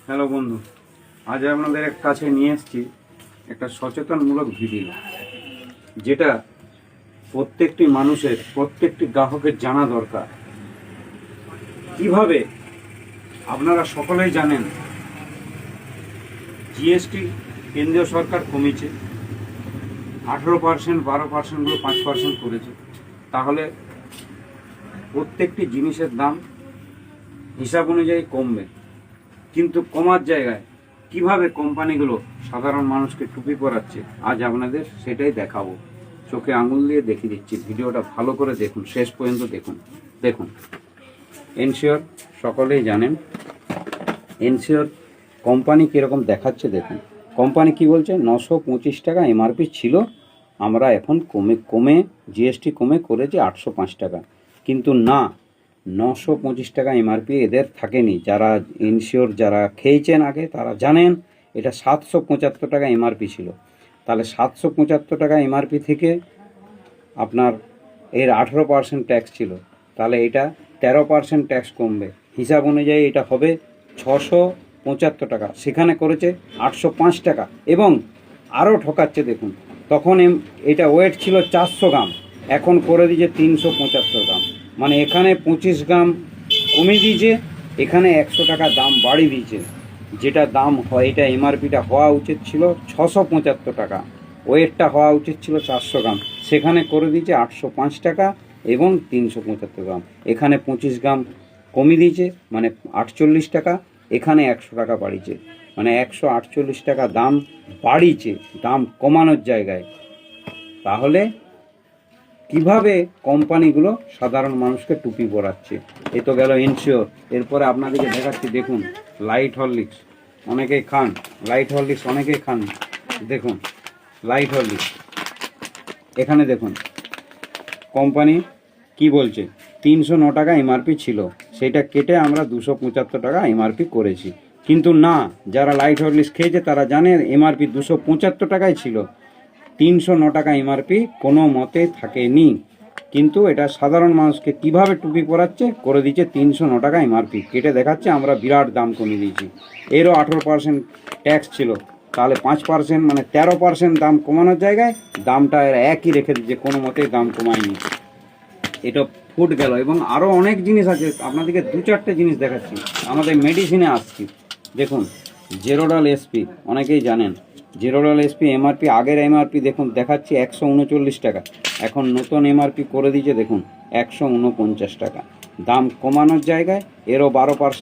Hello বন্ধু, আজ আপনাদের কাছে নিয়ে এসেছি একটা সচেতনমূলক ভিডিও, যেটা প্রত্যেকটি মানুষের, প্রত্যেকটি গ্রাহকের জানা দরকার। কিভাবে আপনারা সকলেই জানেন জিএসটি কেন্দ্রীয় সরকার কমিয়েছে, 18%, 12%, 5% করেছে। তাহলে প্রত্যেকটি জিনিসের দাম হিসাব অনুযায়ী কমবে, কিন্তু কমার জায়গায় কিভাবে কোম্পানিগুলো সাধারণ মানুষকে টুপি পরাচ্ছে আজ আপনাদের সেটাই দেখাবো। চোখে আঙুল দিয়ে দেখিয়ে দিচ্ছি, ভিডিওটা ভালো করে দেখুন, শেষ পর্যন্ত দেখুন। এনশিওর সকলেই জানেন এনশিওর কোম্পানি কীরকম দেখাচ্ছে দেখুন। কোম্পানি কি বলছে, 925 টাকা এমআরপি ছিল, আমরা এখন কমে জিএসটি কমে করেছি 805 টাকা। কিন্তু না, 925 টাকা এমআরপি এদের থাকেনি। যারা এনশিওর যারা খেয়েছেন আগে তারা জানেন এটা 775 টাকা এমআরপি ছিল। তাহলে 775 টাকা এমআরপি থেকে আপনার এর 18% ট্যাক্স ছিল, তাহলে এটা 13% ট্যাক্স কমবে। হিসাব অনুযায়ী এটা হবে 675 টাকা, সেখানে করেছে 805 টাকা। এবং আরও ঠকাচ্ছে দেখুন, তখন এটা ওয়েট ছিল 400 গ্রাম, এখন করে দিয়েছে 375 গ্রাম। মানে এখানে 25 গ্রাম কমিয়ে দিয়েছে, এখানে 100 টাকা দাম বাড়িয়ে দিয়েছে। যেটা দাম হয়, এটা এমআরপিটা হওয়া উচিত ছিল 675 টাকা, ওয়েটটা হওয়া উচিত ছিল 400 গ্রাম, সেখানে করে দিয়েছে 805 টাকা এবং 375 গ্রাম। এখানে 25 গ্রাম কমিয়ে দিয়েছে, মানে 48 টাকা, এখানে 100 টাকা বাড়িয়েছে, মানে 148 টাকা দাম বাড়িয়েছে, দাম কমানোর জায়গায়। তাহলে কিভাবে কোম্পানিগুলো সাধারণ মানুষকে টুপি পরাচ্ছে? এ তো গেল এনশিওর। এরপরে আপনাদেরকে দেখাচ্ছি, দেখুন লাইট হরলিক্স অনেকেই খান, লাইট হরলিক্স অনেকেই খান। দেখুন লাইট হরলিক্স, এখানে দেখুন কোম্পানি কি বলছে, 309 টাকা এমআরপি ছিল, সেটা কেটে আমরা 275 টাকা এমআরপি করেছি। কিন্তু না, যারা লাইট হরলিক্স খেয়েছে তারা জানে এমআরপি 275 টাকাই ছিল, 309 টাকা এমআরপি কোনো মতে থাকেনি। কিন্তু এটা সাধারণ মানুষকে কিভাবে টুপি পরাচ্ছে, করে দিচ্ছে 309 টাকা এমআরপি, কেটে দেখাচ্ছে আমরা বিরাট দাম কমিয়ে দিয়েছি। এরও 18% ট্যাক্স ছিল, তাহলে 5% মানে 13% দাম কমানোর জায়গায় দামটা এরা একই রেখে দিচ্ছে, কোনো মতেই দাম কমায়নি। এটা ফুট গেল। এবং আরও অনেক জিনিস আছে, আপনাদেরকে 2-4টে জিনিস দেখাচ্ছি। আমাদের মেডিসিনে আসছি, দেখুন জেরোডাল এসপি অনেকেই জানেন, জেরোডাল এসপি এমআরপি, আগের এমআরপি দেখুন দেখাচ্ছি 139 টাকা, এখন নতুন এমআরপি করে দিয়েছে দেখুন 149 টাকা। দাম কমানোর জায়গায় এরও 12%